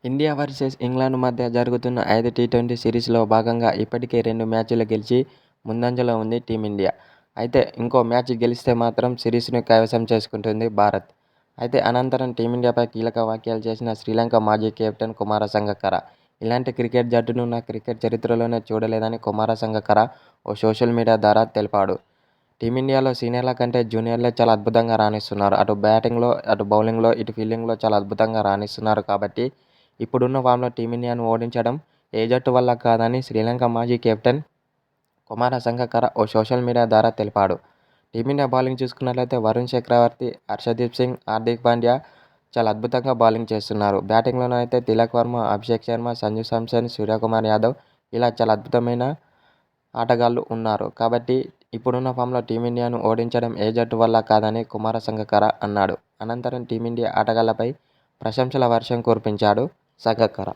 India versus England మధ్య జరుగుతున్న 5 T20 సిరీస్లో భాగంగా ఇప్పటికే 2 మ్యాచ్లు గెలిచి ముందంజలో ఉంది టీమిండియా. అయితే ఇంకో మ్యాచ్ గెలిస్తే మాత్రం సిరీస్ను కైవసం చేసుకుంటుంది భారత్. అయితే అనంతరం టీమిండియాపై కీలక వ్యాఖ్యలు చేసిన శ్రీలంక మాజీ కెప్టెన్ కుమార సంగక్కర. ఇలాంటి క్రికెట్ జట్టును నా క్రికెట్ చరిత్రలోనే చూడలేదని కుమార సంగక్కర ఓ సోషల్ మీడియా ద్వారా తెలిపాడు. టీమిండియాలో సీనియర్ల కంటే జూనియర్లే చాలా అద్భుతంగా రాణిస్తున్నారు. అటు బ్యాటింగ్లో, అటు బౌలింగ్లో, ఇటు ఫీల్డింగ్లో చాలా అద్భుతంగా రాణిస్తున్నారు కాబట్టి ఇప్పుడున్న ఫామ్లో టీమిండియాను ఓడించడం ఏ జట్టు వల్ల కాదని శ్రీలంక మాజీ కెప్టెన్ కుమార సంగక్కర ఓ సోషల్ మీడియా ద్వారా తెలిపాడు. టీమిండియా బౌలింగ్ చూసుకున్నట్లయితే వరుణ్ చక్రవర్తి, హర్షదీప్ సింగ్, హార్దిక్ పాండ్యా చాలా అద్భుతంగా బౌలింగ్ చేస్తున్నారు. బ్యాటింగ్లోనైతే తిలక్ వర్మ, అభిషేక్ శర్మ, సంజు శాంసన్, సూర్యకుమార్ యాదవ్ ఇలా చాలా అద్భుతమైన ఆటగాళ్లు ఉన్నారు. కాబట్టి ఇప్పుడున్న ఫామ్లో టీమిండియాను ఓడించడం ఏ జట్టు వల్ల కాదని కుమార సంగక్కర అన్నాడు. అనంతరం టీమిండియా ఆటగాళ్లపై ప్రశంసల వర్షం కురిపించాడు సంగక్కర.